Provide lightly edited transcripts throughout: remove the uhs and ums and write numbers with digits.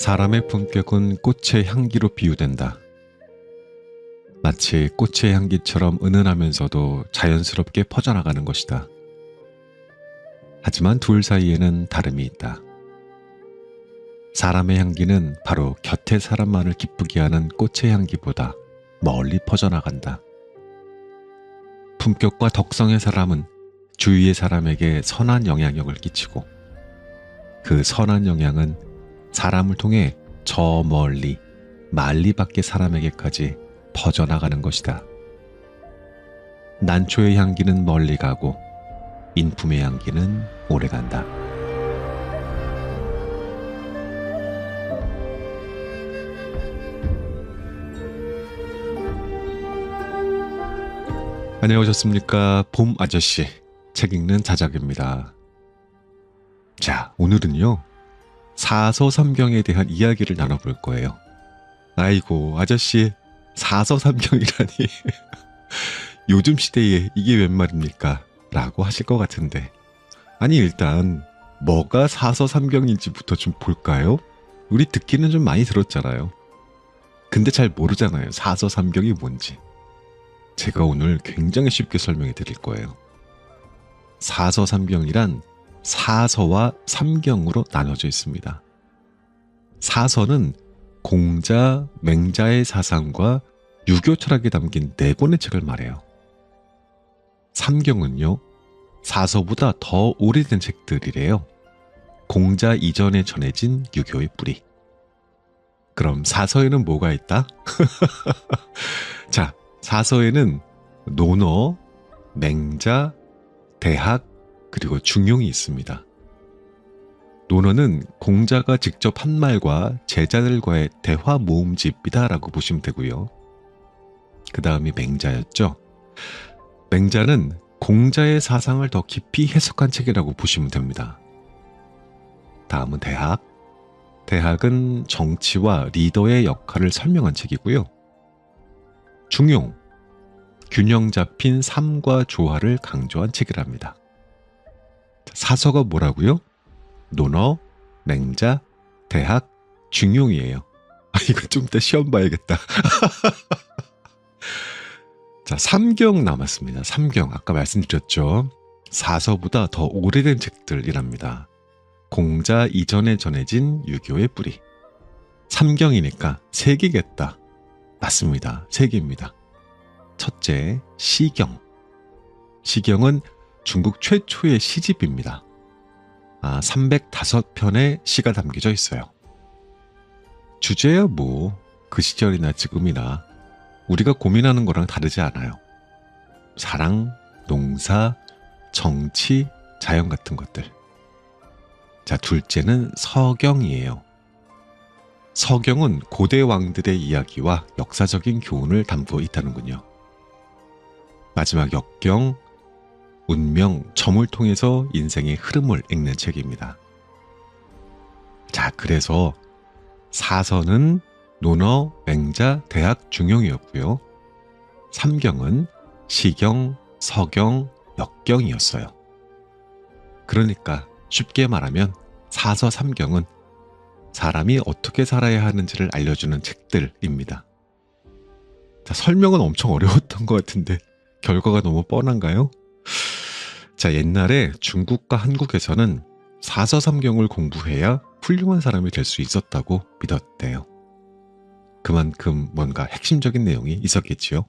사람의 품격은 꽃의 향기로 비유된다. 마치 꽃의 향기처럼 은은하면서도 자연스럽게 퍼져나가는 것이다. 하지만 둘 사이에는 다름이 있다. 사람의 향기는 바로 곁의 사람만을 기쁘게 하는 꽃의 향기보다 멀리 퍼져나간다. 품격과 덕성의 사람은 주위의 사람에게 선한 영향력을 끼치고 그 선한 영향은 사람을 통해 저 멀리 만리 밖의 사람에게까지 퍼져나가는 것이다. 난초의 향기는 멀리 가고 인품의 향기는 오래 간다. 안녕하셨습니까? 봄 아저씨 책 읽는 자작입니다. 자, 오늘은요 사서삼경에 대한 이야기를 나눠볼 거예요. 아이고 아저씨 사서삼경이라니 요즘 시대에 이게 웬 말입니까? 라고 하실 것 같은데, 아니 일단 뭐가 사서삼경인지부터 좀 볼까요? 우리 듣기는 좀 많이 들었잖아요. 근데 잘 모르잖아요, 사서삼경이 뭔지. 제가 오늘 굉장히 쉽게 설명해 드릴 거예요. 사서삼경이란 사서와 삼경으로 나눠져 있습니다. 사서는 공자, 맹자의 사상과 유교 철학이 담긴 네 권의 책을 말해요. 삼경은요, 사서보다 더 오래된 책들이래요. 공자 이전에 전해진 유교의 뿌리. 그럼 사서에는 뭐가 있다? 자, 사서에는 논어, 맹자, 대학, 그리고 중용이 있습니다. 논어는 공자가 직접 한 말과 제자들과의 대화 모음집이다라고 보시면 되고요. 그 다음이 맹자였죠. 맹자는 공자의 사상을 더 깊이 해석한 책이라고 보시면 됩니다. 다음은 대학. 대학은 정치와 리더의 역할을 설명한 책이고요. 중용, 균형 잡힌 삶과 조화를 강조한 책이랍니다. 사서가 뭐라고요? 논어, 맹자, 대학, 중용이에요. 이거 좀 이따 시험 봐야겠다. 자, 삼경 남았습니다. 삼경, 아까 말씀드렸죠. 사서보다 더 오래된 책들이랍니다. 공자 이전에 전해진 유교의 뿌리. 삼경이니까 세 개겠다. 맞습니다. 세 개입니다. 첫째, 시경. 시경은 중국 최초의 시집입니다. 305편의 시가 담겨져 있어요. 주제야 뭐 그 시절이나 지금이나 우리가 고민하는 거랑 다르지 않아요. 사랑, 농사, 정치, 자연 같은 것들. 자, 둘째는 서경이에요. 서경은 고대 왕들의 이야기와 역사적인 교훈을 담고 있다는군요. 마지막 역경, 운명, 점을 통해서 인생의 흐름을 읽는 책입니다. 자, 그래서 사서는 논어, 맹자, 대학, 중용이었고요. 삼경은 시경, 서경, 역경이었어요. 그러니까 쉽게 말하면 사서 삼경은 사람이 어떻게 살아야 하는지를 알려주는 책들입니다. 자, 설명은 엄청 어려웠던 것 같은데 결과가 너무 뻔한가요? 자, 옛날에 중국과 한국에서는 사서삼경을 공부해야 훌륭한 사람이 될 수 있었다고 믿었대요. 그만큼 뭔가 핵심적인 내용이 있었겠지요.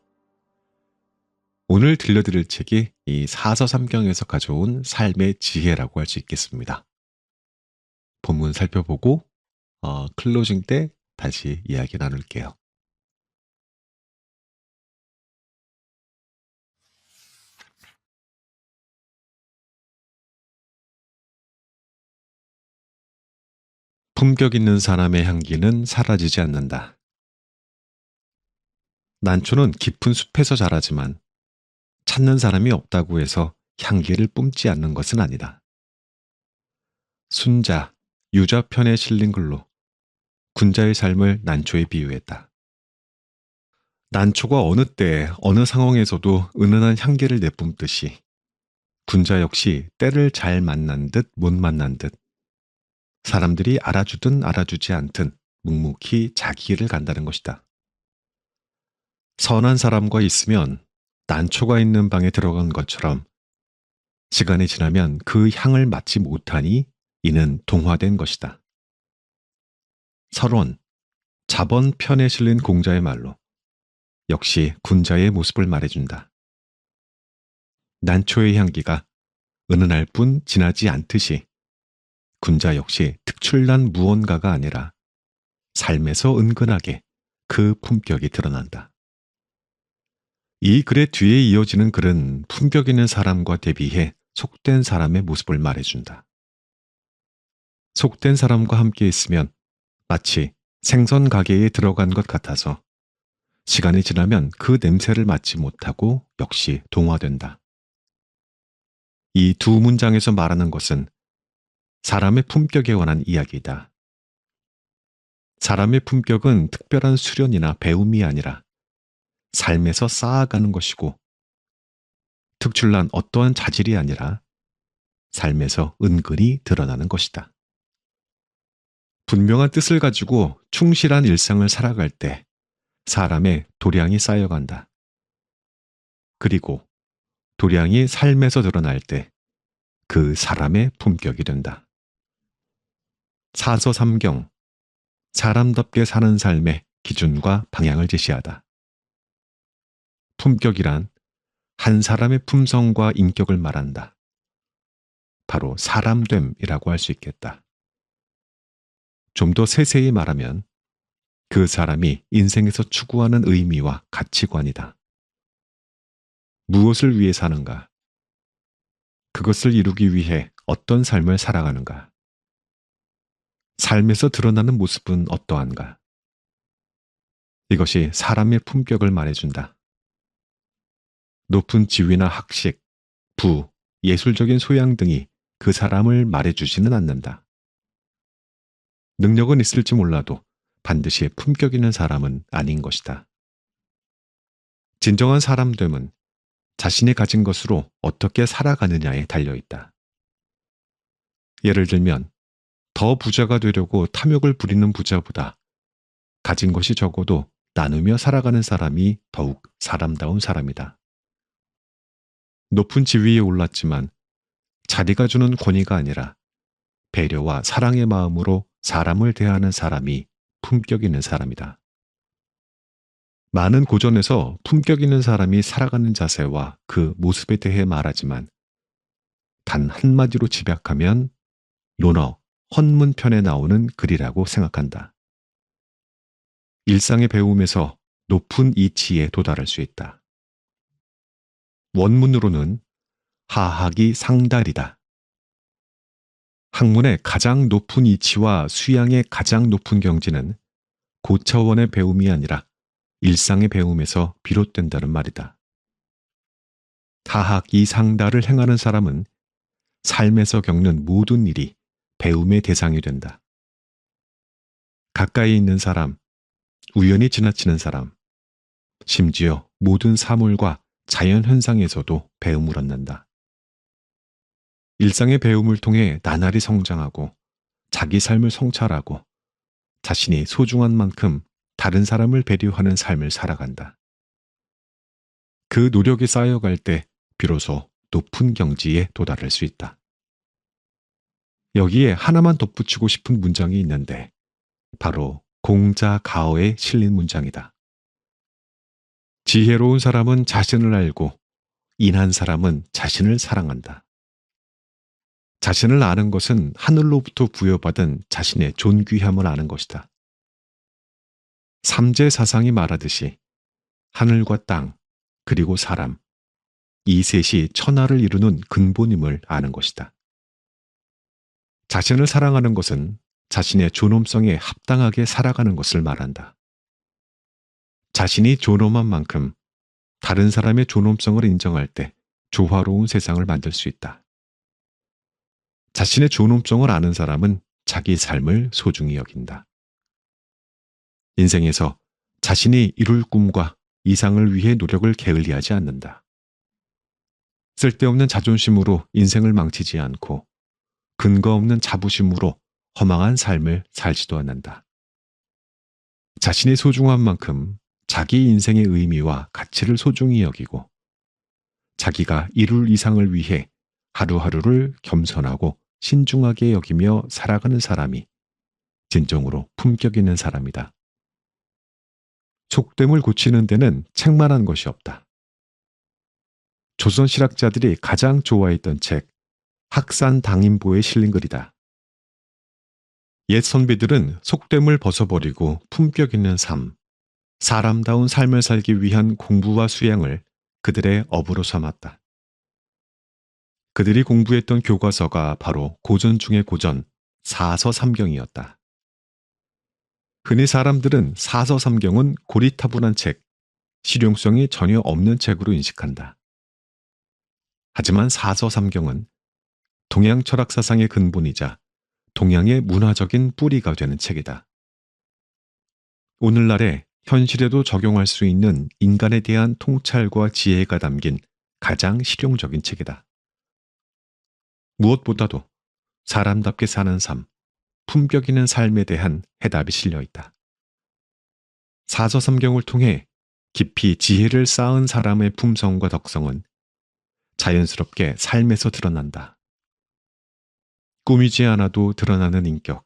오늘 들려드릴 책이 이 사서삼경에서 가져온 삶의 지혜라고 할 수 있겠습니다. 본문 살펴보고 클로징 때 다시 이야기 나눌게요. 품격 있는 사람의 향기는 사라지지 않는다. 난초는 깊은 숲에서 자라지만 찾는 사람이 없다고 해서 향기를 뿜지 않는 것은 아니다. 순자, 유자편에 실린 글로 군자의 삶을 난초에 비유했다. 난초가 어느 때 어느 상황에서도 은은한 향기를 내뿜듯이 군자 역시 때를 잘 만난 듯 못 만난 듯 사람들이 알아주든 알아주지 않든 묵묵히 자기 길을 간다는 것이다. 선한 사람과 있으면 난초가 있는 방에 들어간 것처럼 시간이 지나면 그 향을 맡지 못하니 이는 동화된 것이다. 설원, 자번 편에 실린 공자의 말로 역시 군자의 모습을 말해준다. 난초의 향기가 은은할 뿐 진하지 않듯이 군자 역시 특출난 무언가가 아니라 삶에서 은근하게 그 품격이 드러난다. 이 글의 뒤에 이어지는 글은 품격 있는 사람과 대비해 속된 사람의 모습을 말해준다. 속된 사람과 함께 있으면 마치 생선 가게에 들어간 것 같아서 시간이 지나면 그 냄새를 맡지 못하고 역시 동화된다. 이 두 문장에서 말하는 것은 사람의 품격에 관한 이야기이다. 사람의 품격은 특별한 수련이나 배움이 아니라 삶에서 쌓아가는 것이고 특출난 어떠한 자질이 아니라 삶에서 은근히 드러나는 것이다. 분명한 뜻을 가지고 충실한 일상을 살아갈 때 사람의 도량이 쌓여간다. 그리고 도량이 삶에서 드러날 때 그 사람의 품격이 된다. 사서삼경, 사람답게 사는 삶의 기준과 방향을 제시하다. 품격이란 한 사람의 품성과 인격을 말한다. 바로 사람됨이라고 할 수 있겠다. 좀 더 세세히 말하면 그 사람이 인생에서 추구하는 의미와 가치관이다. 무엇을 위해 사는가? 그것을 이루기 위해 어떤 삶을 살아가는가? 삶에서 드러나는 모습은 어떠한가? 이것이 사람의 품격을 말해준다. 높은 지위나 학식, 부, 예술적인 소양 등이 그 사람을 말해주지는 않는다. 능력은 있을지 몰라도 반드시 품격 있는 사람은 아닌 것이다. 진정한 사람됨은 자신이 가진 것으로 어떻게 살아가느냐에 달려있다. 예를 들면 더 부자가 되려고 탐욕을 부리는 부자보다 가진 것이 적어도 나누며 살아가는 사람이 더욱 사람다운 사람이다. 높은 지위에 올랐지만 자리가 주는 권위가 아니라 배려와 사랑의 마음으로 사람을 대하는 사람이 품격 있는 사람이다. 많은 고전에서 품격 있는 사람이 살아가는 자세와 그 모습에 대해 말하지만 단 한마디로 집약하면 논어, 헌문편에 나오는 글이라고 생각한다. 일상의 배움에서 높은 이치에 도달할 수 있다. 원문으로는 하학이 상달이다. 학문의 가장 높은 이치와 수양의 가장 높은 경지는 고차원의 배움이 아니라 일상의 배움에서 비롯된다는 말이다. 하학이 상달을 행하는 사람은 삶에서 겪는 모든 일이 배움의 대상이 된다. 가까이 있는 사람, 우연히 지나치는 사람, 심지어 모든 사물과 자연 현상에서도 배움을 얻는다. 일상의 배움을 통해 나날이 성장하고 자기 삶을 성찰하고 자신이 소중한 만큼 다른 사람을 배려하는 삶을 살아간다. 그 노력이 쌓여갈 때 비로소 높은 경지에 도달할 수 있다. 여기에 하나만 덧붙이고 싶은 문장이 있는데 바로 공자 가어에 실린 문장이다. 지혜로운 사람은 자신을 알고 인한 사람은 자신을 사랑한다. 자신을 아는 것은 하늘로부터 부여받은 자신의 존귀함을 아는 것이다. 삼재사상이 말하듯이 하늘과 땅, 그리고 사람, 이 셋이 천하를 이루는 근본임을 아는 것이다. 자신을 사랑하는 것은 자신의 존엄성에 합당하게 살아가는 것을 말한다. 자신이 존엄한 만큼 다른 사람의 존엄성을 인정할 때 조화로운 세상을 만들 수 있다. 자신의 존엄성을 아는 사람은 자기 삶을 소중히 여긴다. 인생에서 자신이 이룰 꿈과 이상을 위해 노력을 게을리하지 않는다. 쓸데없는 자존심으로 인생을 망치지 않고 근거 없는 자부심으로 허망한 삶을 살지도 않는다. 자신이 소중한 만큼 자기 인생의 의미와 가치를 소중히 여기고 자기가 이룰 이상을 위해 하루하루를 겸손하고 신중하게 여기며 살아가는 사람이 진정으로 품격 있는 사람이다. 속됨을 고치는 데는 책만한 것이 없다. 조선 실학자들이 가장 좋아했던 책 학산당인보에 실린 글이다. 옛 선비들은 속됨을 벗어버리고 품격 있는 삶, 사람다운 삶을 살기 위한 공부와 수양을 그들의 업으로 삼았다. 그들이 공부했던 교과서가 바로 고전 중의 고전, 사서삼경이었다. 흔히 사람들은 사서삼경은 고리타분한 책, 실용성이 전혀 없는 책으로 인식한다. 하지만 사서삼경은 동양 철학 사상의 근본이자 동양의 문화적인 뿌리가 되는 책이다. 오늘날의 현실에도 적용할 수 있는 인간에 대한 통찰과 지혜가 담긴 가장 실용적인 책이다. 무엇보다도 사람답게 사는 삶, 품격 있는 삶에 대한 해답이 실려 있다. 사서삼경을 통해 깊이 지혜를 쌓은 사람의 품성과 덕성은 자연스럽게 삶에서 드러난다. 꾸미지 않아도 드러나는 인격,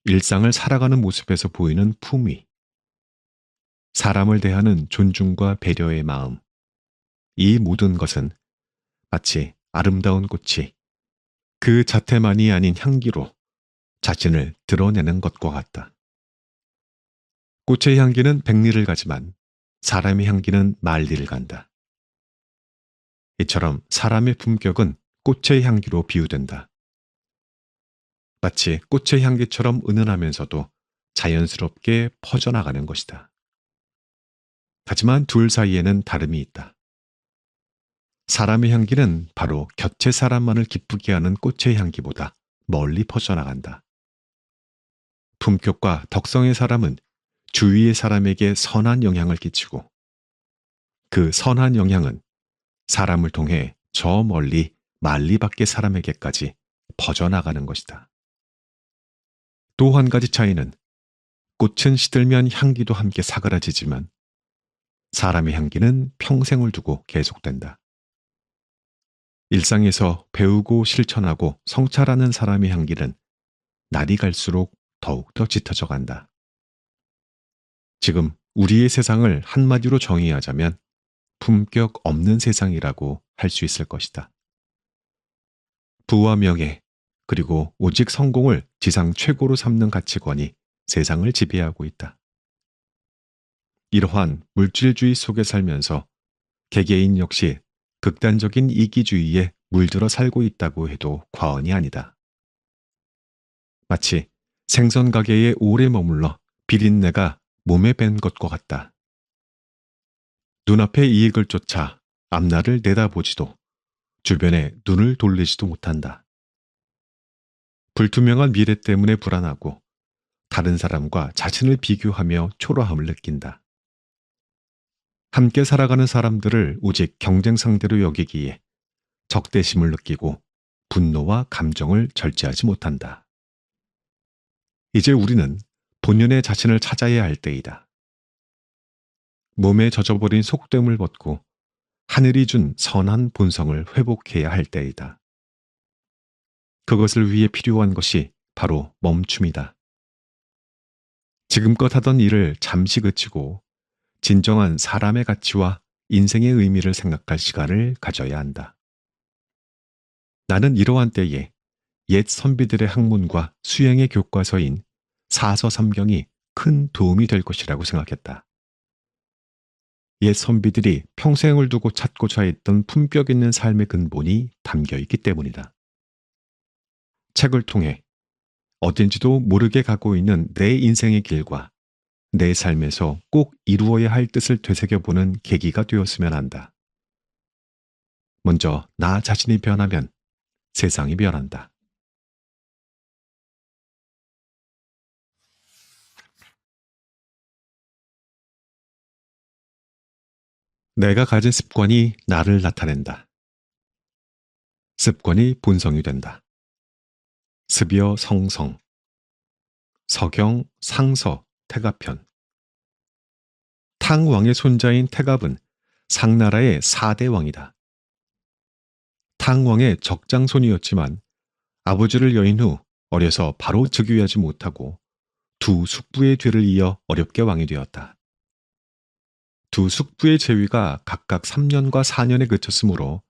일상을 살아가는 모습에서 보이는 품위, 사람을 대하는 존중과 배려의 마음, 이 모든 것은 마치 아름다운 꽃이 그 자태만이 아닌 향기로 자신을 드러내는 것과 같다. 꽃의 향기는 백리를 가지만 사람의 향기는 만리를 간다. 이처럼 사람의 품격은 꽃의 향기로 비유된다. 마치 꽃의 향기처럼 은은하면서도 자연스럽게 퍼져나가는 것이다. 하지만 둘 사이에는 다름이 있다. 사람의 향기는 바로 곁의 사람만을 기쁘게 하는 꽃의 향기보다 멀리 퍼져나간다. 품격과 덕성의 사람은 주위의 사람에게 선한 영향을 끼치고 그 선한 영향은 사람을 통해 저 멀리 만리 밖의 사람에게까지 퍼져나가는 것이다. 또 한 가지 차이는 꽃은 시들면 향기도 함께 사그라지지만 사람의 향기는 평생을 두고 계속된다. 일상에서 배우고 실천하고 성찰하는 사람의 향기는 날이 갈수록 더욱더 짙어져 간다. 지금 우리의 세상을 한마디로 정의하자면 품격 없는 세상이라고 할 수 있을 것이다. 부와 명예, 그리고 오직 성공을 지상 최고로 삼는 가치관이 세상을 지배하고 있다. 이러한 물질주의 속에 살면서 개개인 역시 극단적인 이기주의에 물들어 살고 있다고 해도 과언이 아니다. 마치 생선 가게에 오래 머물러 비린내가 몸에 밴 것과 같다. 눈앞의 이익을 쫓아 앞날을 내다보지도 주변에 눈을 돌리지도 못한다. 불투명한 미래 때문에 불안하고 다른 사람과 자신을 비교하며 초라함을 느낀다. 함께 살아가는 사람들을 오직 경쟁 상대로 여기기에 적대심을 느끼고 분노와 감정을 절제하지 못한다. 이제 우리는 본연의 자신을 찾아야 할 때이다. 몸에 젖어버린 속됨을 벗고 하늘이 준 선한 본성을 회복해야 할 때이다. 그것을 위해 필요한 것이 바로 멈춤이다. 지금껏 하던 일을 잠시 그치고 진정한 사람의 가치와 인생의 의미를 생각할 시간을 가져야 한다. 나는 이러한 때에 옛 선비들의 학문과 수행의 교과서인 사서삼경이 큰 도움이 될 것이라고 생각했다. 옛 선비들이 평생을 두고 찾고자 했던 품격 있는 삶의 근본이 담겨 있기 때문이다. 책을 통해 어딘지도 모르게 가고 있는 내 인생의 길과 내 삶에서 꼭 이루어야 할 뜻을 되새겨보는 계기가 되었으면 한다. 먼저 나 자신이 변하면 세상이 변한다. 내가 가진 습관이 나를 나타낸다. 습관이 본성이 된다. 습여 성성, 서경, 상서 태갑편. 탕 왕의 손자인 태갑은 상나라의 4대 왕이다. 탕 왕의 적장손이었지만 아버지를 여인 후 어려서 바로 즉위하지 못하고 두 숙부의 뒤를 이어 어렵게 왕이 되었다. 두 숙부의 재위가 각각 3년과 4년에 그쳤으므로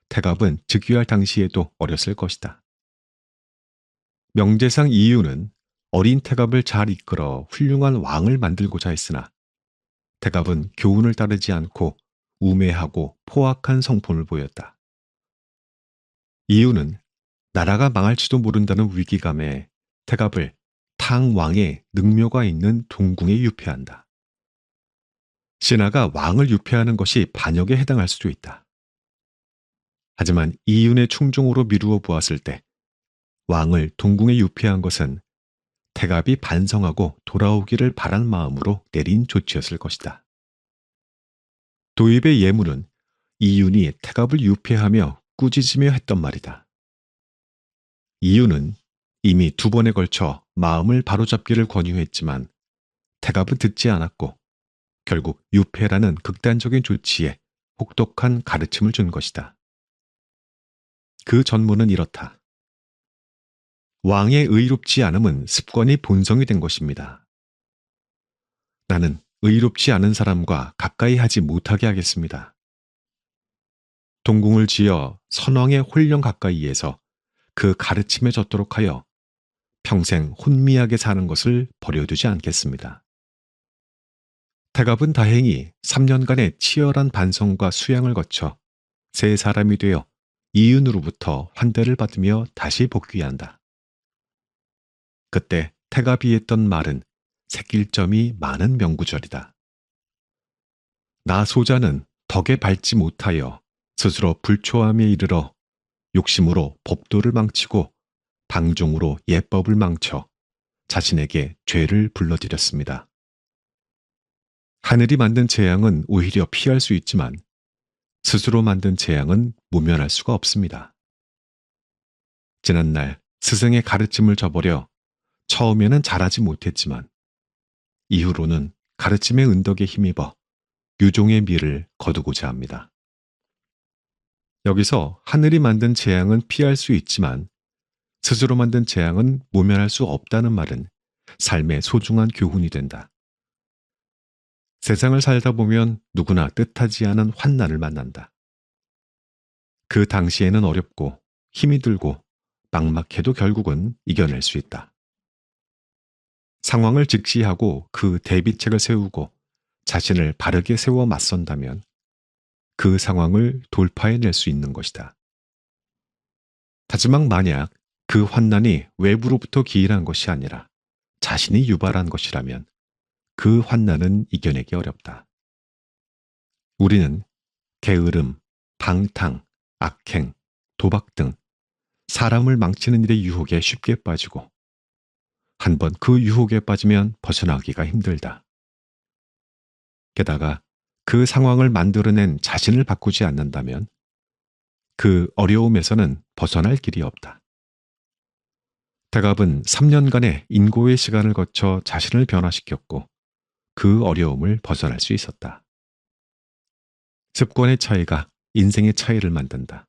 태갑은 즉위할 당시에도 어렸을 것이다. 명제상 이유는 어린 태갑을 잘 이끌어 훌륭한 왕을 만들고자 했으나 태갑은 교훈을 따르지 않고 우매하고 포악한 성품을 보였다. 이유는 나라가 망할지도 모른다는 위기감에 태갑을 탕 왕의 능묘가 있는 동궁에 유폐한다. 신하가 왕을 유폐하는 것이 반역에 해당할 수도 있다. 하지만 이윤의 충종으로 미루어 보았을 때 왕을 동궁에 유폐한 것은 태갑이 반성하고 돌아오기를 바란 마음으로 내린 조치였을 것이다. 도입의 예문은 이윤이 태갑을 유폐하며 꾸짖으며 했던 말이다. 이윤은 이미 2번에 걸쳐 마음을 바로잡기를 권유했지만 태갑은 듣지 않았고 결국 유폐라는 극단적인 조치에 혹독한 가르침을 준 것이다. 그 전문은 이렇다. 왕의 의롭지 않음은 습관이 본성이 된 것입니다. 나는 의롭지 않은 사람과 가까이 하지 못하게 하겠습니다. 동궁을 지어 선왕의 홀령 가까이에서 그 가르침에 젖도록 하여 평생 혼미하게 사는 것을 버려두지 않겠습니다. 태갑은 다행히 3년간의 치열한 반성과 수양을 거쳐 새 사람이 되어 이윤으로부터 환대를 받으며 다시 복귀한다. 그때 태갑이 했던 말은 새길 점이 많은 명구절이다. 나 소자는 덕에 밟지 못하여 스스로 불초함에 이르러 욕심으로 법도를 망치고 방종으로 예법을 망쳐 자신에게 죄를 불러들였습니다. 하늘이 만든 재앙은 오히려 피할 수 있지만 스스로 만든 재앙은 모면할 수가 없습니다. 지난날 스승의 가르침을 저버려 처음에는 잘하지 못했지만 이후로는 가르침의 은덕에 힘입어 유종의 미를 거두고자 합니다. 여기서 하늘이 만든 재앙은 피할 수 있지만 스스로 만든 재앙은 모면할 수 없다는 말은 삶의 소중한 교훈이 된다. 세상을 살다 보면 누구나 뜻하지 않은 환난을 만난다. 그 당시에는 어렵고 힘이 들고 막막해도 결국은 이겨낼 수 있다. 상황을 직시하고 그 대비책을 세우고 자신을 바르게 세워 맞선다면 그 상황을 돌파해낼 수 있는 것이다. 하지만 만약 그 환난이 외부로부터 기인한 것이 아니라 자신이 유발한 것이라면 그 환난은 이겨내기 어렵다. 우리는 게으름, 방탕, 악행, 도박 등 사람을 망치는 일의 유혹에 쉽게 빠지고 한번 그 유혹에 빠지면 벗어나기가 힘들다. 게다가 그 상황을 만들어낸 자신을 바꾸지 않는다면 그 어려움에서는 벗어날 길이 없다. 태갑은 3년간의 인고의 시간을 거쳐 자신을 변화시켰고 그 어려움을 벗어날 수 있었다. 습관의 차이가 인생의 차이를 만든다.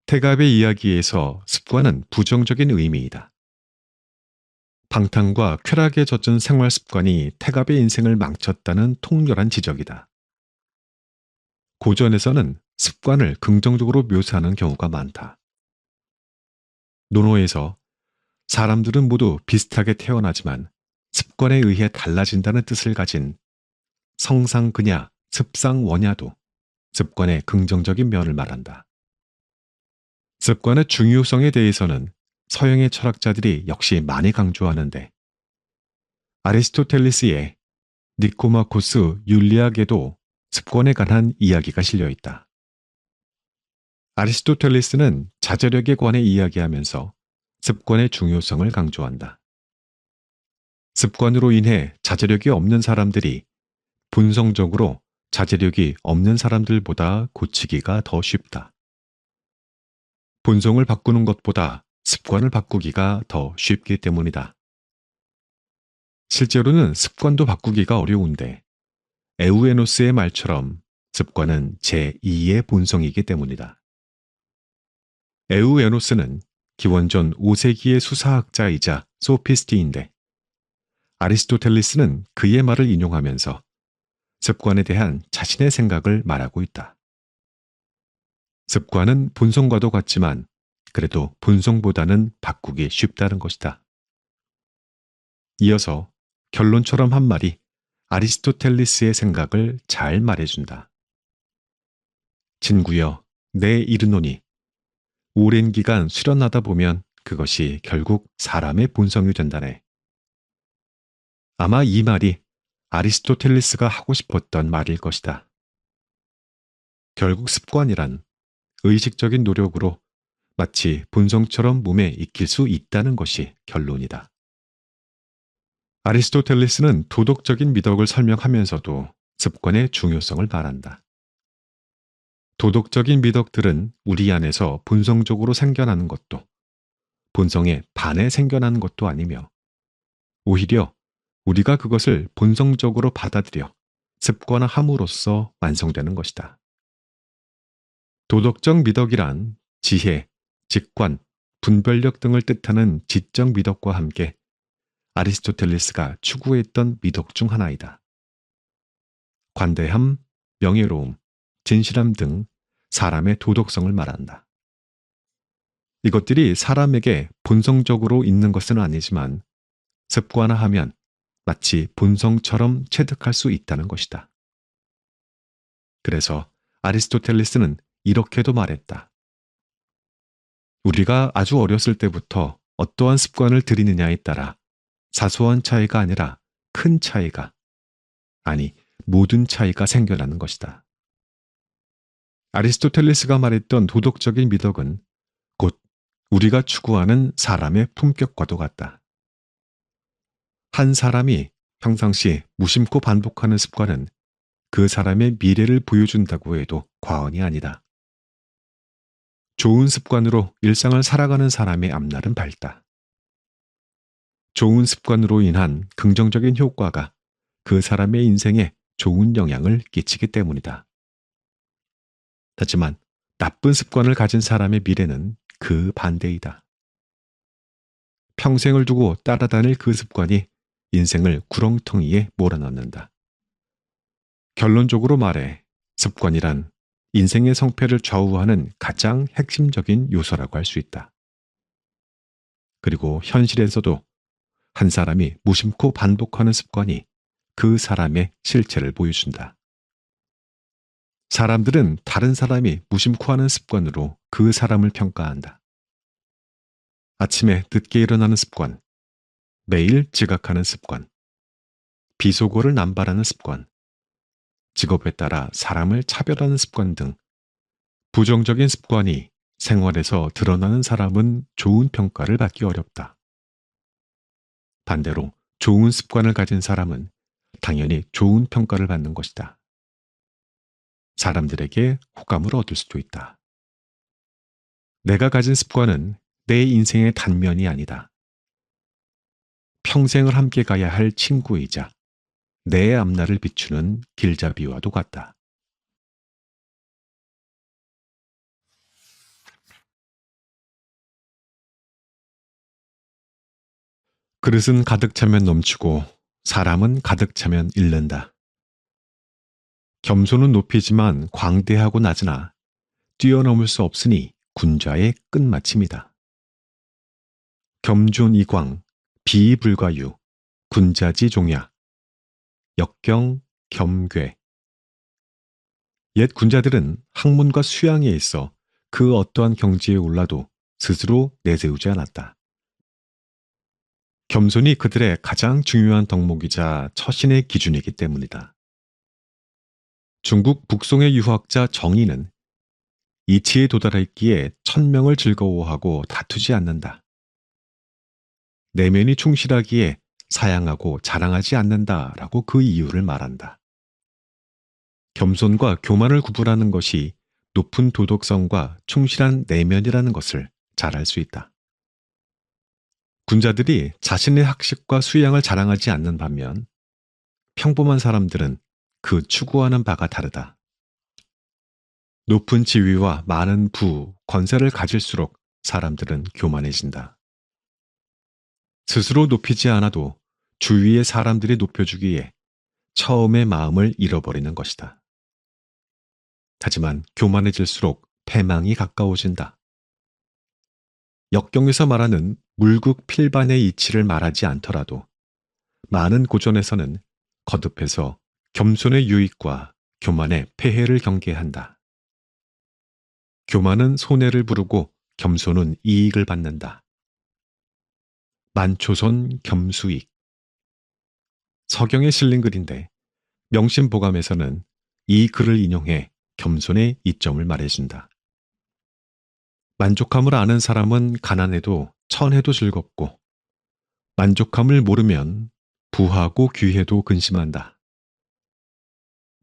태갑의 이야기에서 습관은 부정적인 의미이다. 방탕과 쾌락에 젖은 생활 습관이 태갑의 인생을 망쳤다는 통렬한 지적이다. 고전에서는 습관을 긍정적으로 묘사하는 경우가 많다. 논어에서 사람들은 모두 비슷하게 태어나지만 습관에 의해 달라진다는 뜻을 가진 성상근야, 습상원야도 습관의 긍정적인 면을 말한다. 습관의 중요성에 대해서는 서양의 철학자들이 역시 많이 강조하는데 아리스토텔레스의 니코마코스 율리학에도 습관에 관한 이야기가 실려 있다. 아리스토텔레스는 자제력에 관해 이야기하면서 습관의 중요성을 강조한다. 습관으로 인해 자제력이 없는 사람들이 본성적으로 자제력이 없는 사람들보다 고치기가 더 쉽다. 본성을 바꾸는 것보다 습관을 바꾸기가 더 쉽기 때문이다. 실제로는 습관도 바꾸기가 어려운데 에우에노스의 말처럼 습관은 제2의 본성이기 때문이다. 에우에노스는 기원전 5세기의 수사학자이자 소피스트인데 아리스토텔레스는 그의 말을 인용하면서 습관에 대한 자신의 생각을 말하고 있다. 습관은 본성과도 같지만 그래도 본성보다는 바꾸기 쉽다는 것이다. 이어서 결론처럼 한 말이 아리스토텔레스의 생각을 잘 말해준다. 친구여, 내 이르노니 오랜 기간 수련하다 보면 그것이 결국 사람의 본성이 된다네. 아마 이 말이 아리스토텔레스가 하고 싶었던 말일 것이다. 결국 습관이란 의식적인 노력으로 마치 본성처럼 몸에 익힐 수 있다는 것이 결론이다. 아리스토텔레스는 도덕적인 미덕을 설명하면서도 습관의 중요성을 말한다. 도덕적인 미덕들은 우리 안에서 본성적으로 생겨나는 것도 본성에 반해 생겨나는 것도 아니며 오히려 우리가 그것을 본성적으로 받아들여 습관화함으로써 완성되는 것이다. 도덕적 미덕이란 지혜, 직관, 분별력 등을 뜻하는 지적 미덕과 함께 아리스토텔레스가 추구했던 미덕 중 하나이다. 관대함, 명예로움, 진실함 등 사람의 도덕성을 말한다. 이것들이 사람에게 본성적으로 있는 것은 아니지만 습관화하면 마치 본성처럼 체득할 수 있다는 것이다. 그래서 아리스토텔레스는 이렇게도 말했다. 우리가 아주 어렸을 때부터 어떠한 습관을 들이느냐에 따라 사소한 차이가 아니라 큰 차이가, 아니 모든 차이가 생겨나는 것이다. 아리스토텔레스가 말했던 도덕적인 미덕은 곧 우리가 추구하는 사람의 품격과도 같다. 한 사람이 평상시 무심코 반복하는 습관은 그 사람의 미래를 보여준다고 해도 과언이 아니다. 좋은 습관으로 일상을 살아가는 사람의 앞날은 밝다. 좋은 습관으로 인한 긍정적인 효과가 그 사람의 인생에 좋은 영향을 끼치기 때문이다. 하지만 나쁜 습관을 가진 사람의 미래는 그 반대이다. 평생을 두고 따라다닐 그 습관이 인생을 구렁텅이에 몰아넣는다. 결론적으로 말해 습관이란 인생의 성패를 좌우하는 가장 핵심적인 요소라고 할 수 있다. 그리고 현실에서도 한 사람이 무심코 반복하는 습관이 그 사람의 실체를 보여준다. 사람들은 다른 사람이 무심코 하는 습관으로 그 사람을 평가한다. 아침에 늦게 일어나는 습관, 매일 지각하는 습관, 비속어를 남발하는 습관, 직업에 따라 사람을 차별하는 습관 등 부정적인 습관이 생활에서 드러나는 사람은 좋은 평가를 받기 어렵다. 반대로 좋은 습관을 가진 사람은 당연히 좋은 평가를 받는 것이다. 사람들에게 호감을 얻을 수도 있다. 내가 가진 습관은 내 인생의 단면이 아니다. 평생을 함께 가야 할 친구이자 내 앞날을 비추는 길잡이와도 같다. 그릇은 가득 차면 넘치고 사람은 가득 차면 잃는다. 겸손은 높이지만 광대하고 낮으나 뛰어넘을 수 없으니 군자의 끝마침이다. 겸존이광, 비불가유, 군자지 종야, 역경, 겸괴. 옛 군자들은 학문과 수양에 있어 그 어떠한 경지에 올라도 스스로 내세우지 않았다. 겸손이 그들의 가장 중요한 덕목이자 처신의 기준이기 때문이다. 중국 북송의 유학자 정의는 이치에 도달했기에 천명을 즐거워하고 다투지 않는다. 내면이 충실하기에 사양하고 자랑하지 않는다라고 그 이유를 말한다. 겸손과 교만을 구분하는 것이 높은 도덕성과 충실한 내면이라는 것을 잘 알 수 있다. 군자들이 자신의 학식과 수양을 자랑하지 않는 반면 평범한 사람들은 그 추구하는 바가 다르다. 높은 지위와 많은 부, 권세를 가질수록 사람들은 교만해진다. 스스로 높이지 않아도 주위의 사람들이 높여주기에 처음의 마음을 잃어버리는 것이다. 하지만 교만해질수록 패망이 가까워진다. 역경에서 말하는 물국 필반의 이치를 말하지 않더라도 많은 고전에서는 거듭해서 겸손의 유익과 교만의 폐해를 경계한다. 교만은 손해를 부르고 겸손은 이익을 받는다. 만초손 겸수익. 서경에 실린 글인데 명심보감에서는 이 글을 인용해 겸손의 이점을 말해준다. 만족함을 아는 사람은 가난해도 천해도 즐겁고 만족함을 모르면 부하고 귀해도 근심한다.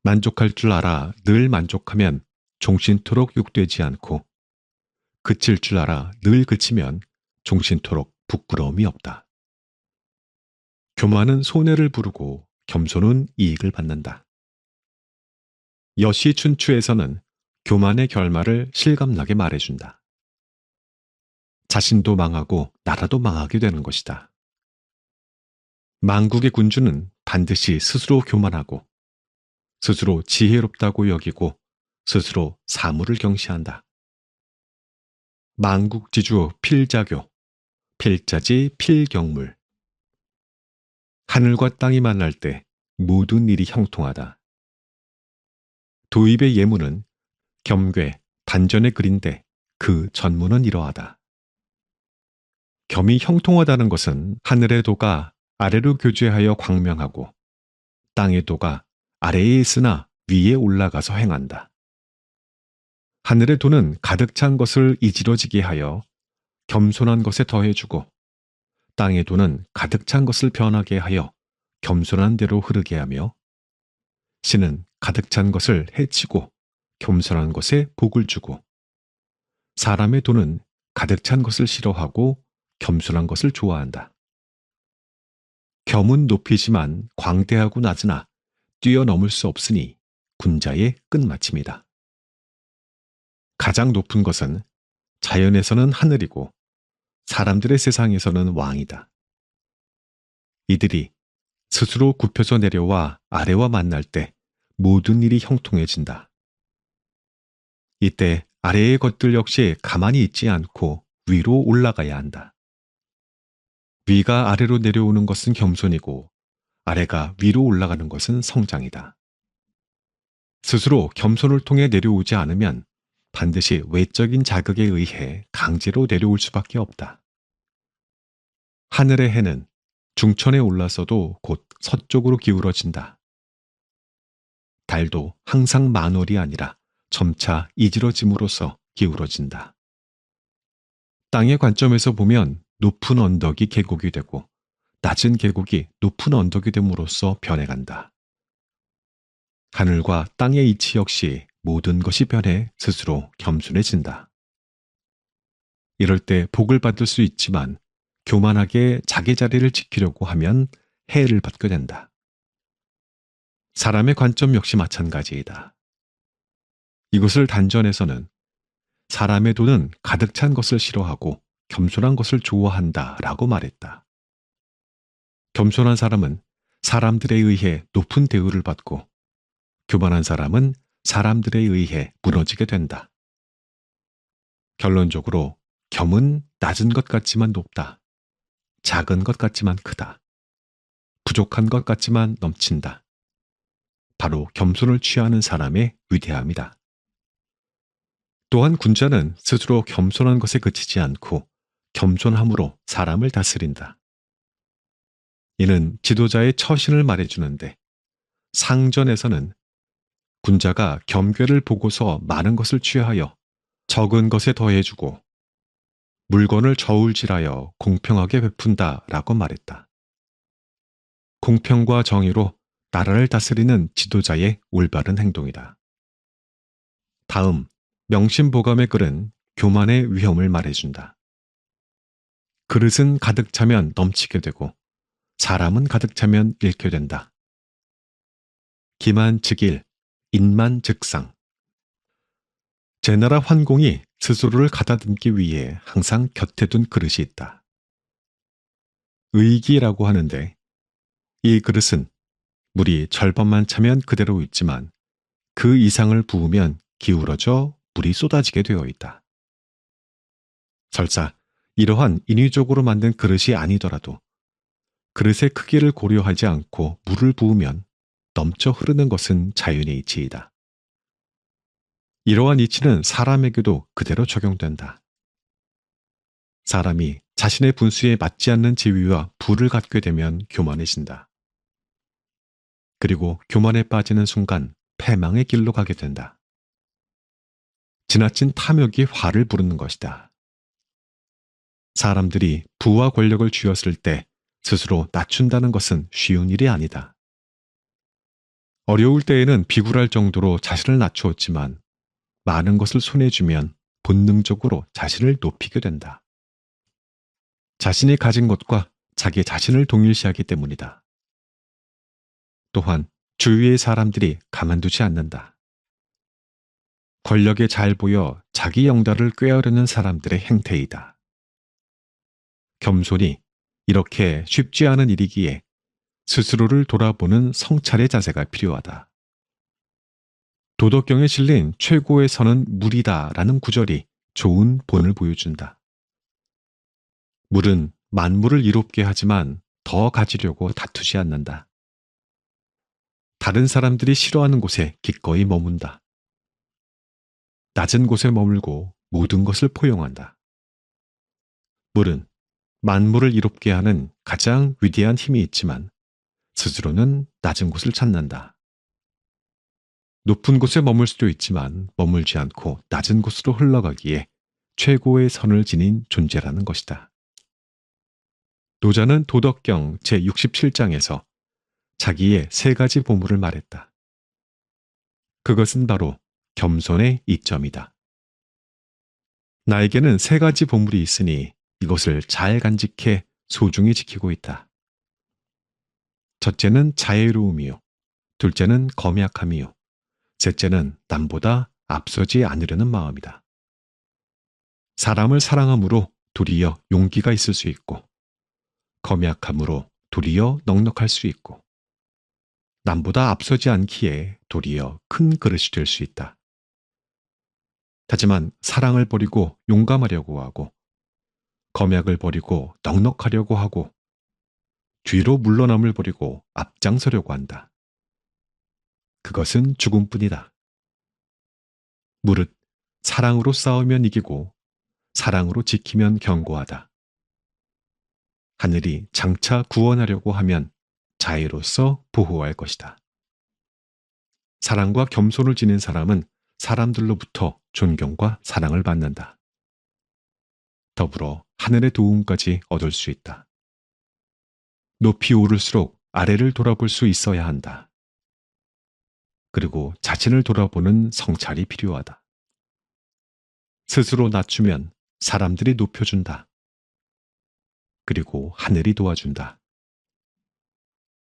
만족할 줄 알아 늘 만족하면 종신토록 욕되지 않고 그칠 줄 알아 늘 그치면 종신토록 부끄러움이 없다. 교만은 손해를 부르고 겸손은 이익을 받는다. 여시춘추에서는 교만의 결말을 실감나게 말해준다. 자신도 망하고 나라도 망하게 되는 것이다. 망국의 군주는 반드시 스스로 교만하고 스스로 지혜롭다고 여기고 스스로 사물을 경시한다. 망국지주 필자교, 필자지 필경물. 하늘과 땅이 만날 때 모든 일이 형통하다. 도입의 예문은 겸괴, 반전의 글인데 그 전문은 이러하다. 겸이 형통하다는 것은 하늘의 도가 아래로 교제하여 광명하고 땅의 도가 아래에 있으나 위에 올라가서 행한다. 하늘의 도는 가득 찬 것을 이지러지게 하여 겸손한 것에 더해주고 땅의 도는 가득 찬 것을 변하게 하여 겸손한 대로 흐르게 하며 신은 가득 찬 것을 해치고 겸손한 것에 복을 주고 사람의 도는 가득 찬 것을 싫어하고 겸손한 것을 좋아한다. 겸은 높이지만 광대하고 낮으나 뛰어넘을 수 없으니 군자의 끝마침이다. 가장 높은 것은 자연에서는 하늘이고 사람들의 세상에서는 왕이다. 이들이 스스로 굽혀져 내려와 아래와 만날 때 모든 일이 형통해진다. 이때 아래의 것들 역시 가만히 있지 않고 위로 올라가야 한다. 위가 아래로 내려오는 것은 겸손이고 아래가 위로 올라가는 것은 성장이다. 스스로 겸손을 통해 내려오지 않으면 반드시 외적인 자극에 의해 강제로 내려올 수밖에 없다. 하늘의 해는 중천에 올라서도 곧 서쪽으로 기울어진다. 달도 항상 만월이 아니라 점차 이지러짐으로써 기울어진다. 땅의 관점에서 보면 높은 언덕이 계곡이 되고 낮은 계곡이 높은 언덕이 됨으로써 변해간다. 하늘과 땅의 이치 역시 모든 것이 변해 스스로 겸손해진다. 이럴 때 복을 받을 수 있지만 교만하게 자기 자리를 지키려고 하면 해를 받게 된다. 사람의 관점 역시 마찬가지이다. 이것을 단전에서는 사람의 도는 가득 찬 것을 싫어하고 겸손한 것을 좋아한다 라고 말했다. 겸손한 사람은 사람들에 의해 높은 대우를 받고 교만한 사람은 사람들에 의해 무너지게 된다. 결론적으로 겸은 낮은 것 같지만 높다. 작은 것 같지만 크다. 부족한 것 같지만 넘친다. 바로 겸손을 취하는 사람의 위대함이다. 또한 군자는 스스로 겸손한 것에 그치지 않고 겸손함으로 사람을 다스린다. 이는 지도자의 처신을 말해주는데 상전에서는 군자가 겸괴를 보고서 많은 것을 취하여 적은 것에 더해주고 물건을 저울질하여 공평하게 베푼다 라고 말했다. 공평과 정의로 나라를 다스리는 지도자의 올바른 행동이다. 다음 명심보감의 글은 교만의 위험을 말해준다. 그릇은 가득 차면 넘치게 되고 사람은 가득 차면 잃게 된다. 기만즉일, 인만즉상. 제나라 환공이 스스로를 가다듬기 위해 항상 곁에 둔 그릇이 있다. 의기라고 하는데 이 그릇은 물이 절반만 차면 그대로 있지만 그 이상을 부으면 기울어져 물이 쏟아지게 되어 있다. 설사 이러한 인위적으로 만든 그릇이 아니더라도 그릇의 크기를 고려하지 않고 물을 부으면 넘쳐 흐르는 것은 자연의 이치이다. 이러한 이치는 사람에게도 그대로 적용된다. 사람이 자신의 분수에 맞지 않는 지위와 부를 갖게 되면 교만해진다. 그리고 교만에 빠지는 순간 패망의 길로 가게 된다. 지나친 탐욕이 화를 부르는 것이다. 사람들이 부와 권력을 쥐었을 때 스스로 낮춘다는 것은 쉬운 일이 아니다. 어려울 때에는 비굴할 정도로 자신을 낮추었지만 많은 것을 손에 쥐면 본능적으로 자신을 높이게 된다. 자신이 가진 것과 자기 자신을 동일시하기 때문이다. 또한 주위의 사람들이 가만두지 않는다. 권력에 잘 보여 자기 영달을 꾀하려는 사람들의 행태이다. 겸손이 이렇게 쉽지 않은 일이기에 스스로를 돌아보는 성찰의 자세가 필요하다. 도덕경에 실린 최고의 선은 물이다라는 구절이 좋은 본을 보여준다. 물은 만물을 이롭게 하지만 더 가지려고 다투지 않는다. 다른 사람들이 싫어하는 곳에 기꺼이 머문다. 낮은 곳에 머물고 모든 것을 포용한다. 물은 만물을 이롭게 하는 가장 위대한 힘이 있지만 스스로는 낮은 곳을 찾는다. 높은 곳에 머물 수도 있지만 머물지 않고 낮은 곳으로 흘러가기에 최고의 선을 지닌 존재라는 것이다. 노자는 도덕경 제67장에서 자기의 세 가지 보물을 말했다. 그것은 바로 겸손의 이점이다. 나에게는 세 가지 보물이 있으니 이것을 잘 간직해 소중히 지키고 있다. 첫째는 자애로움이요. 둘째는 검약함이요. 셋째는 남보다 앞서지 않으려는 마음이다. 사람을 사랑함으로 도리어 용기가 있을 수 있고, 검약함으로 도리어 넉넉할 수 있고, 남보다 앞서지 않기에 도리어 큰 그릇이 될 수 있다. 하지만 사랑을 버리고 용감하려고 하고, 검약을 버리고 넉넉하려고 하고, 뒤로 물러남을 버리고 앞장서려고 한다. 그것은 죽음뿐이다. 무릇 사랑으로 싸우면 이기고 사랑으로 지키면 견고하다. 하늘이 장차 구원하려고 하면 자애로서 보호할 것이다. 사랑과 겸손을 지닌 사람은 사람들로부터 존경과 사랑을 받는다. 더불어 하늘의 도움까지 얻을 수 있다. 높이 오를수록 아래를 돌아볼 수 있어야 한다. 그리고 자신을 돌아보는 성찰이 필요하다. 스스로 낮추면 사람들이 높여준다. 그리고 하늘이 도와준다.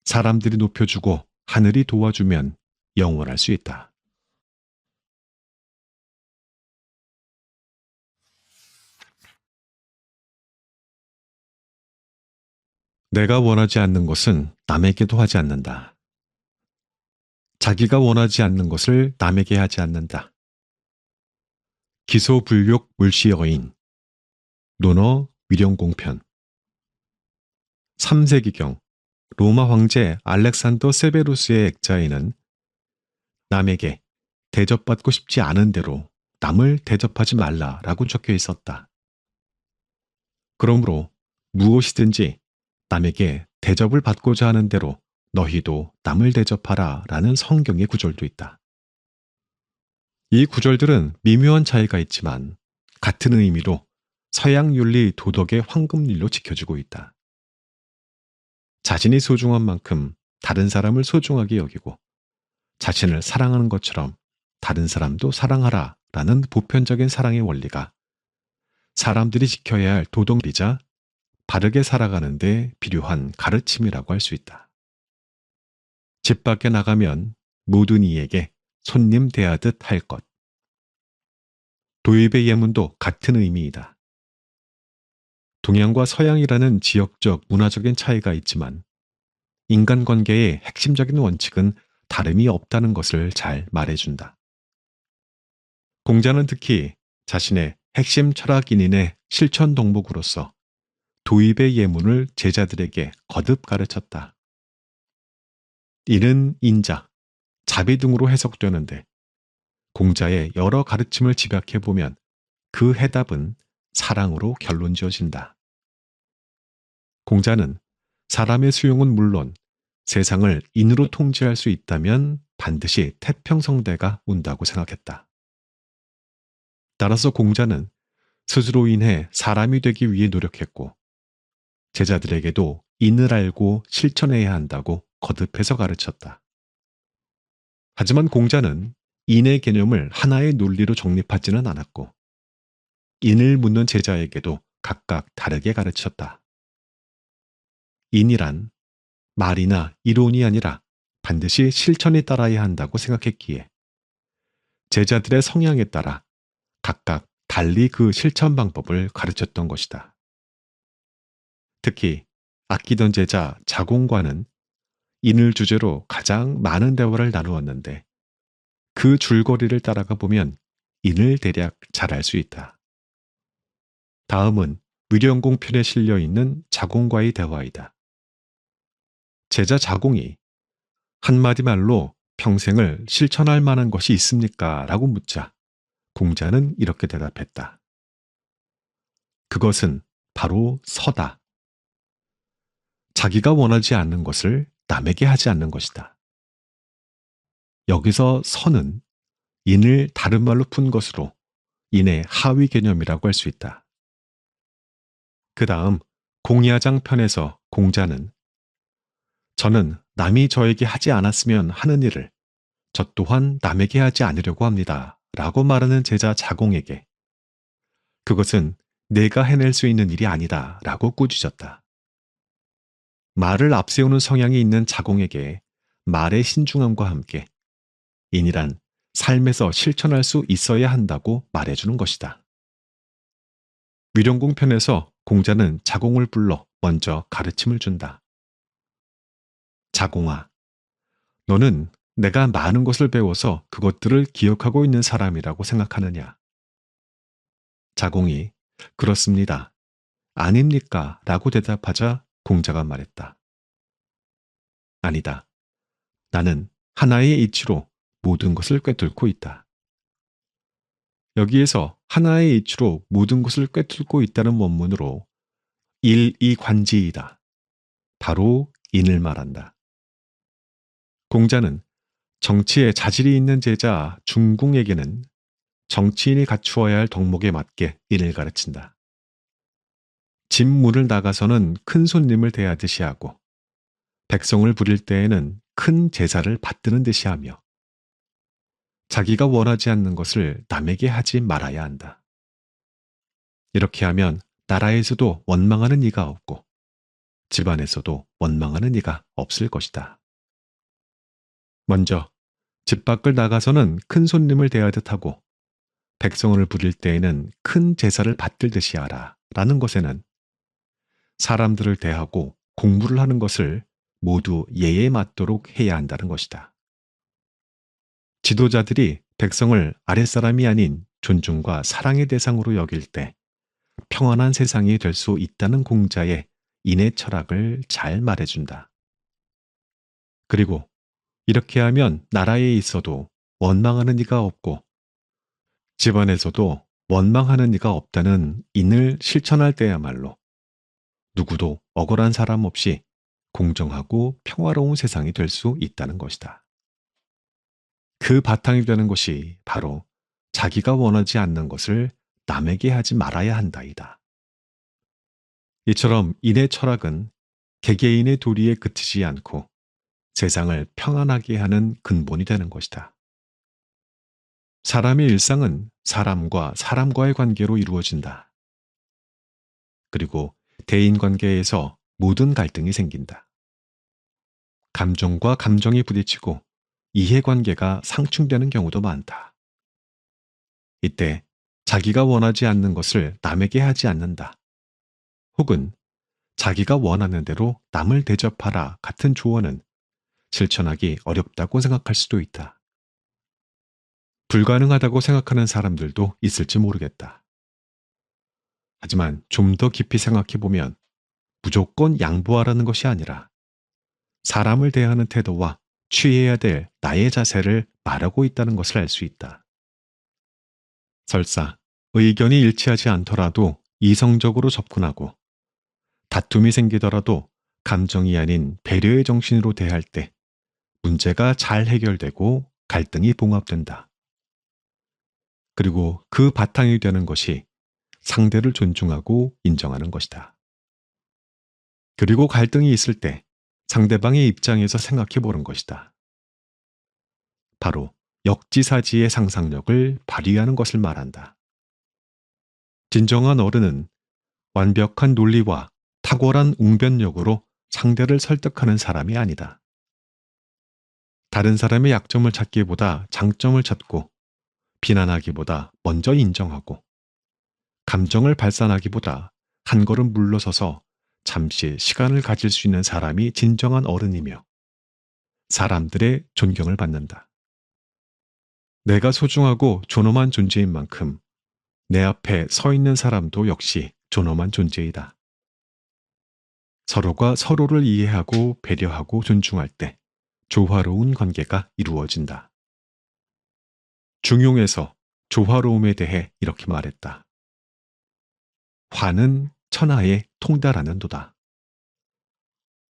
사람들이 높여주고 하늘이 도와주면 영원할 수 있다. 내가 원하지 않는 것은 남에게도 하지 않는다. 자기가 원하지 않는 것을 남에게 하지 않는다. 기소불욕 물시여인 논어 위령공편 3세기경 로마 황제 알렉산더 세베루스의 액자에는 남에게 대접받고 싶지 않은 대로 남을 대접하지 말라라고 적혀 있었다. 그러므로 무엇이든지 남에게 대접을 받고자 하는 대로 너희도 남을 대접하라 라는 성경의 구절도 있다. 이 구절들은 미묘한 차이가 있지만 같은 의미로 서양 윤리 도덕의 황금률로 지켜주고 있다. 자신이 소중한 만큼 다른 사람을 소중하게 여기고 자신을 사랑하는 것처럼 다른 사람도 사랑하라 라는 보편적인 사랑의 원리가 사람들이 지켜야 할 도덕이자 바르게 살아가는 데 필요한 가르침이라고 할 수 있다. 집 밖에 나가면 모든 이에게 손님 대하듯 할 것. 도입의 예문도 같은 의미이다. 동양과 서양이라는 지역적 문화적인 차이가 있지만 인간관계의 핵심적인 원칙은 다름이 없다는 것을 잘 말해준다. 공자는 특히 자신의 핵심 철학인인의 실천 덕목으로서 도입의 예문을 제자들에게 거듭 가르쳤다. 이는 인자, 자비 등으로 해석되는데 공자의 여러 가르침을 집약해보면 그 해답은 사랑으로 결론 지어진다. 공자는 사람의 수용은 물론 세상을 인으로 통제할 수 있다면 반드시 태평성대가 온다고 생각했다. 따라서 공자는 스스로 인해 사람이 되기 위해 노력했고 제자들에게도 인을 알고 실천해야 한다고 거듭해서 가르쳤다. 하지만 공자는 인의 개념을 하나의 논리로 정립하지는 않았고 인을 묻는 제자에게도 각각 다르게 가르쳤다. 인이란 말이나 이론이 아니라 반드시 실천에 따라야 한다고 생각했기에 제자들의 성향에 따라 각각 달리 그 실천 방법을 가르쳤던 것이다. 특히 아끼던 제자 자공과는 인을 주제로 가장 많은 대화를 나누었는데 그 줄거리를 따라가 보면 인을 대략 잘 알 수 있다. 다음은 위령공 편에 실려 있는 자공과의 대화이다. 제자 자공이 한마디 말로 평생을 실천할 만한 것이 있습니까? 라고 묻자 공자는 이렇게 대답했다. 그것은 바로 서다. 자기가 원하지 않는 것을 남에게 하지 않는 것이다. 여기서 서는 인을 다른 말로 푼 것으로 인의 하위 개념이라고 할 수 있다. 그 다음 공야장 편에서 공자는 저는 남이 저에게 하지 않았으면 하는 일을 저 또한 남에게 하지 않으려고 합니다. 라고 말하는 제자 자공에게 그것은 내가 해낼 수 있는 일이 아니다. 라고 꾸짖었다. 말을 앞세우는 성향이 있는 자공에게 말의 신중함과 함께 인이란 삶에서 실천할 수 있어야 한다고 말해주는 것이다. 위령공 편에서 공자는 자공을 불러 먼저 가르침을 준다. 자공아, 너는 내가 많은 것을 배워서 그것들을 기억하고 있는 사람이라고 생각하느냐? 자공이 그렇습니다. 아닙니까? 라고 대답하자 공자가 말했다. 아니다. 나는 하나의 이치로 모든 것을 꿰뚫고 있다. 여기에서 하나의 이치로 모든 것을 꿰뚫고 있다는 원문으로 일이관지이다. 바로 인을 말한다. 공자는 정치에 자질이 있는 제자 중궁에게는 정치인이 갖추어야 할 덕목에 맞게 인을 가르친다. 집 문을 나가서는 큰 손님을 대하듯이 하고 백성을 부릴 때에는 큰 제사를 받드는 듯이 하며 자기가 원하지 않는 것을 남에게 하지 말아야 한다. 이렇게 하면 나라에서도 원망하는 이가 없고 집안에서도 원망하는 이가 없을 것이다. 먼저 집 밖을 나가서는 큰 손님을 대하듯 하고 백성을 부릴 때에는 큰 제사를 받들듯이 하라 라는 것에는 사람들을 대하고 공부를 하는 것을 모두 예에 맞도록 해야 한다는 것이다. 지도자들이 백성을 아랫사람이 아닌 존중과 사랑의 대상으로 여길 때 평안한 세상이 될 수 있다는 공자의 인의 철학을 잘 말해준다. 그리고 이렇게 하면 나라에 있어도 원망하는 이가 없고 집안에서도 원망하는 이가 없다는 인을 실천할 때야말로 누구도 억울한 사람 없이 공정하고 평화로운 세상이 될 수 있다는 것이다. 그 바탕이 되는 것이 바로 자기가 원하지 않는 것을 남에게 하지 말아야 한다이다. 이처럼 인의 철학은 개개인의 도리에 그치지 않고 세상을 평안하게 하는 근본이 되는 것이다. 사람의 일상은 사람과 사람과의 관계로 이루어진다. 그리고 대인관계에서 모든 갈등이 생긴다. 감정과 감정이 부딪히고 이해관계가 상충되는 경우도 많다. 이때 자기가 원하지 않는 것을 남에게 하지 않는다. 혹은 자기가 원하는 대로 남을 대접하라 같은 조언은 실천하기 어렵다고 생각할 수도 있다. 불가능하다고 생각하는 사람들도 있을지 모르겠다. 하지만 좀 더 깊이 생각해보면 무조건 양보하라는 것이 아니라 사람을 대하는 태도와 취해야 될 나의 자세를 말하고 있다는 것을 알 수 있다. 설사 의견이 일치하지 않더라도 이성적으로 접근하고 다툼이 생기더라도 감정이 아닌 배려의 정신으로 대할 때 문제가 잘 해결되고 갈등이 봉합된다. 그리고 그 바탕이 되는 것이 상대를 존중하고 인정하는 것이다. 그리고 갈등이 있을 때 상대방의 입장에서 생각해 보는 것이다. 바로 역지사지의 상상력을 발휘하는 것을 말한다. 진정한 어른은 완벽한 논리와 탁월한 웅변력으로 상대를 설득하는 사람이 아니다. 다른 사람의 약점을 찾기보다 장점을 찾고 비난하기보다 먼저 인정하고 감정을 발산하기보다 한 걸음 물러서서 잠시 시간을 가질 수 있는 사람이 진정한 어른이며 사람들의 존경을 받는다. 내가 소중하고 존엄한 존재인 만큼 내 앞에 서 있는 사람도 역시 존엄한 존재이다. 서로가 서로를 이해하고 배려하고 존중할 때 조화로운 관계가 이루어진다. 중용에서 조화로움에 대해 이렇게 말했다. 화는 천하에 통달하는도다.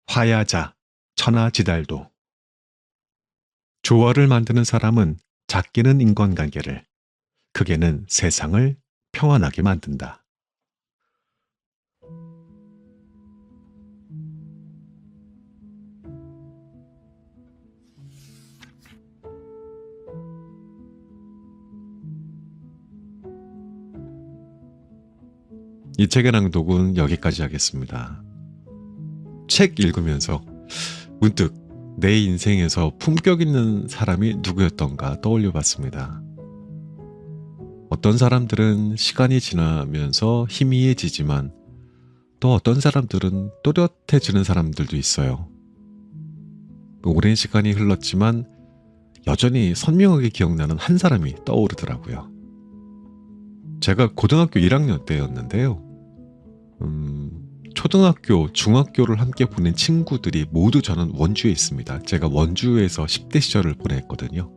화야자 천하지달도. 조화를 만드는 사람은 작게는 인간관계를, 크게는 세상을 평안하게 만든다. 이 책의 낭독은 여기까지 하겠습니다. 책 읽으면서 문득 내 인생에서 품격 있는 사람이 누구였던가 떠올려 봤습니다. 어떤 사람들은 시간이 지나면서 희미해지지만 또 어떤 사람들은 또렷해지는 사람들도 있어요. 오랜 시간이 흘렀지만 여전히 선명하게 기억나는 한 사람이 떠오르더라고요. 제가 고등학교 1학년 때였는데요. 초등학교, 중학교를 함께 보낸 친구들이 모두 저는 원주에 있습니다. 제가 원주에서 10대 시절을 보냈거든요.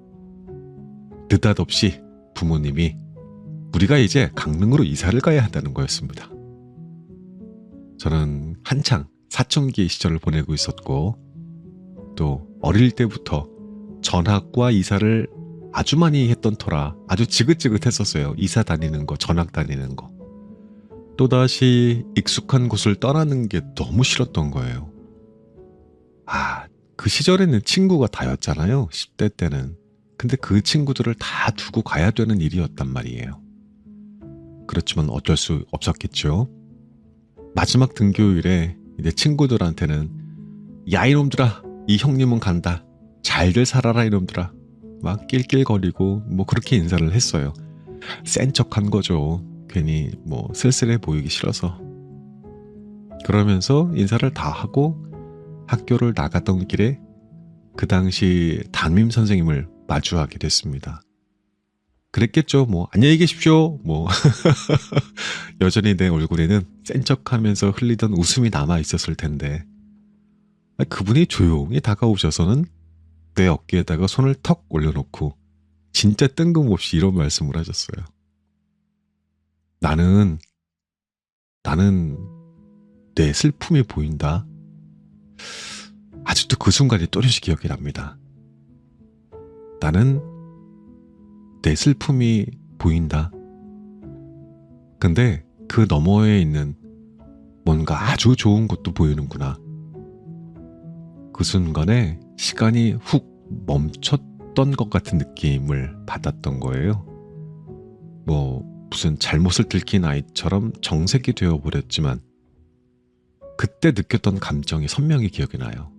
느닷없이 부모님이 우리가 이제 강릉으로 이사를 가야 한다는 거였습니다. 저는 한창 사춘기 시절을 보내고 있었고 또 어릴 때부터 전학과 이사를 아주 많이 했던 터라 아주 지긋지긋했었어요. 이사 다니는 거, 전학 다니는 거. 또다시 익숙한 곳을 떠나는 게 너무 싫었던 거예요. 그 시절에는 친구가 다였잖아요. 10대 때는. 근데 그 친구들을 다 두고 가야 되는 일이었단 말이에요. 그렇지만 어쩔 수 없었겠죠. 마지막 등교일에 이제 친구들한테는 야 이놈들아, 이 형님은 간다. 잘들 살아라 이놈들아. 막 낄낄거리고 뭐 그렇게 인사를 했어요. 센 척한 거죠. 괜히 뭐 쓸쓸해 보이기 싫어서. 그러면서 인사를 다 하고 학교를 나갔던 길에 그 당시 담임 선생님을 마주하게 됐습니다. 그랬겠죠. 뭐 안녕히 계십시오. 뭐 여전히 내 얼굴에는 센 척하면서 흘리던 웃음이 남아 있었을 텐데 그분이 조용히 다가오셔서는 내 어깨에다가 손을 턱 올려놓고 진짜 뜬금없이 이런 말씀을 하셨어요. 나는 내 슬픔이 보인다. 아직도 그 순간이 또렷이 기억이 납니다. 나는 내 슬픔이 보인다. 근데 그 너머에 있는 뭔가 아주 좋은 것도 보이는구나. 그 순간에 시간이 훅 멈췄던 것 같은 느낌을 받았던 거예요. 뭐 무슨 잘못을 들킨 아이처럼 정색이 되어버렸지만 그때 느꼈던 감정이 선명히 기억이 나요.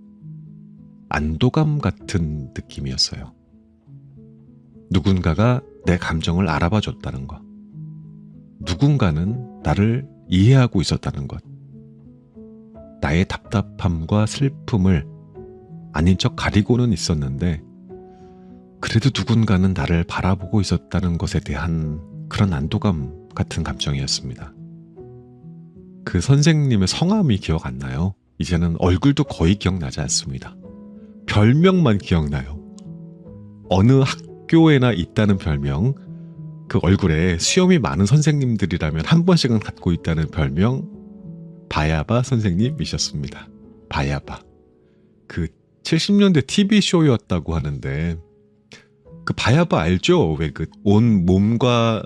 안도감 같은 느낌이었어요. 누군가가 내 감정을 알아봐 줬다는 것. 누군가는 나를 이해하고 있었다는 것. 나의 답답함과 슬픔을 아닌 척 가리고는 있었는데 그래도 누군가는 나를 바라보고 있었다는 것에 대한 그런 안도감 같은 감정이었습니다. 그 선생님의 성함이 기억 안 나요. 이제는 얼굴도 거의 기억나지 않습니다. 별명만 기억나요. 어느 학교에나 있다는 별명, 그 얼굴에 수염이 많은 선생님들이라면 한 번씩은 갖고 있다는 별명, 바야바 선생님이셨습니다. 바야바. 그 70년대 TV쇼였다고 하는데 그 바야바 알죠? 왜 그 온 몸과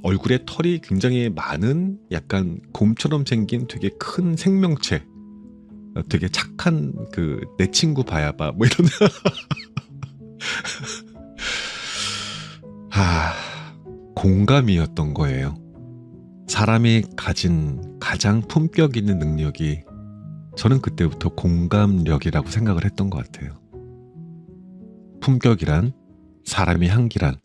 얼굴에 털이 굉장히 많은 약간 곰처럼 생긴 되게 큰 생명체, 되게 착한 그 내 친구 바야바 뭐 이런 공감이었던 거예요. 사람이 가진 가장 품격 있는 능력이 저는 그때부터 공감력이라고 생각을 했던 것 같아요. 품격이란, 사람의 향기란,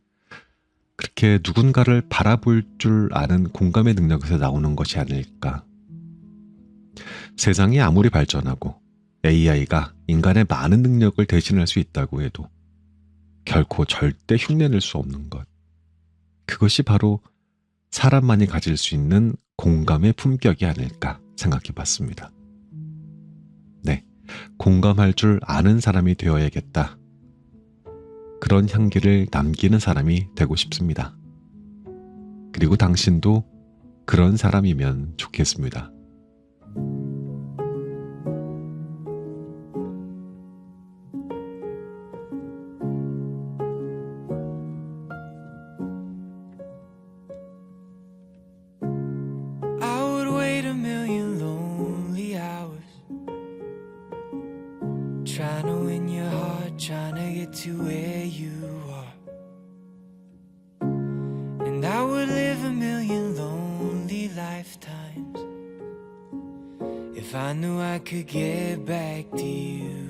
그렇게 누군가를 바라볼 줄 아는 공감의 능력에서 나오는 것이 아닐까. 세상이 아무리 발전하고 AI가 인간의 많은 능력을 대신할 수 있다고 해도 결코 절대 흉내낼 수 없는 것. 그것이 바로 사람만이 가질 수 있는 공감의 품격이 아닐까 생각해 봤습니다. 네, 공감할 줄 아는 사람이 되어야겠다. 그런 향기를 남기는 사람이 되고 싶습니다. 그리고 당신도 그런 사람이면 좋겠습니다. I would wait a million lonely hours, trying to win your heart, trying to get to where you are. And I would live a million lonely lifetimes if I knew I could get back to you.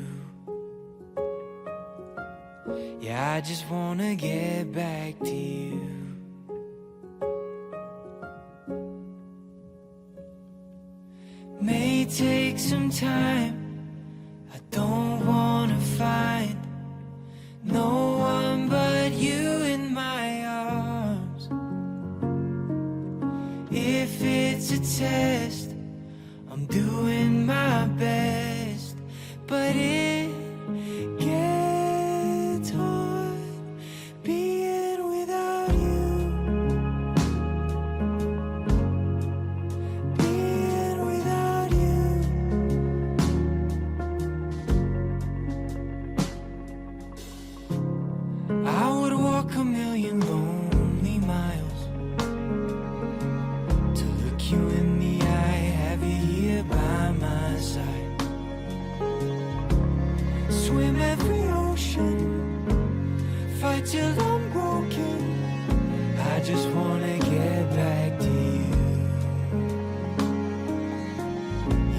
Yeah, I just wanna get back to you. May take some time. I don't wanna find no one but you in my arms. If it's a test, I'm doing my best, but it gets hard being without you. Being without you. I would walk a million lonely miles to look you in the eye, have you here by my side. Swim every ocean, fight till I'm broken. I just wanna get back to you.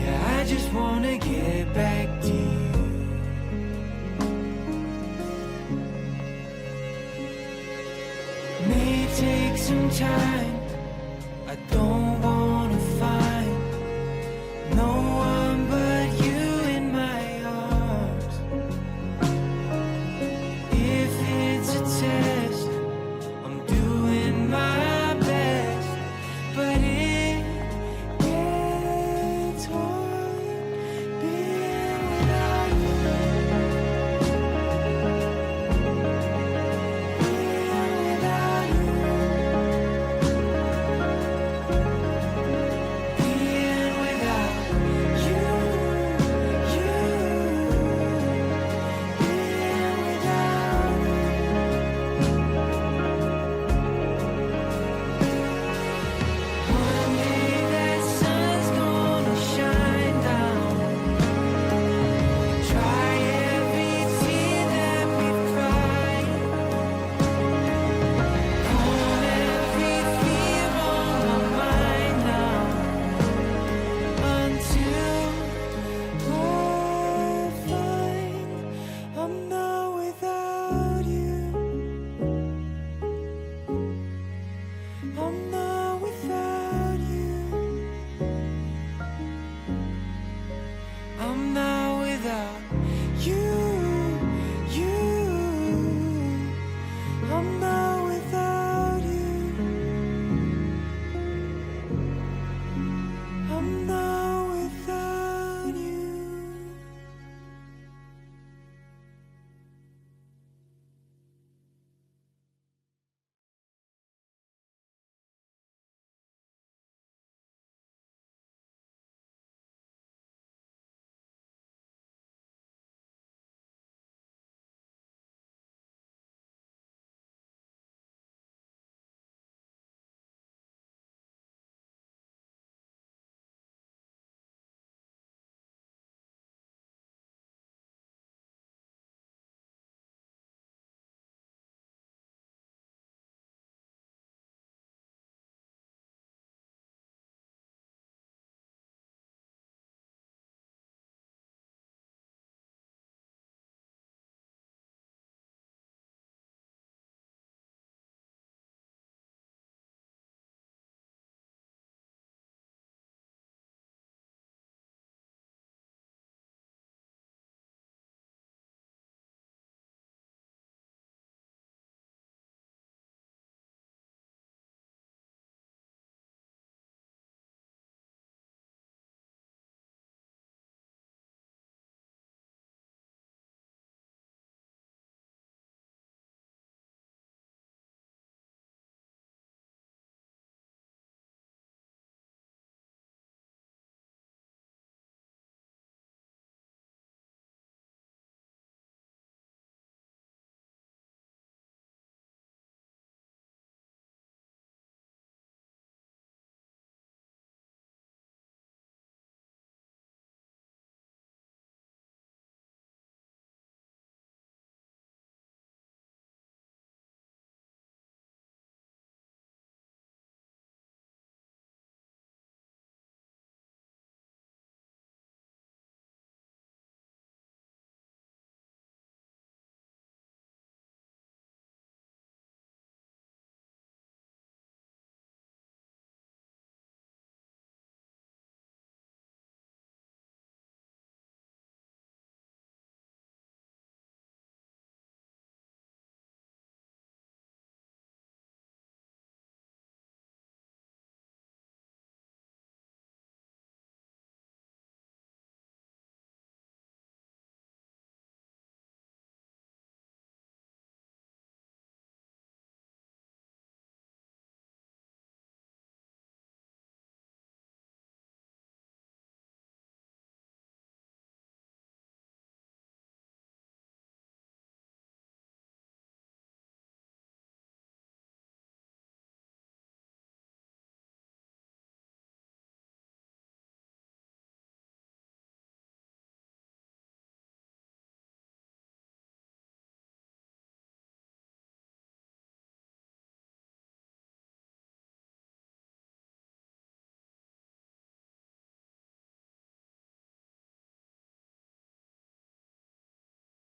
Yeah, I just wanna get back to you. May take some time.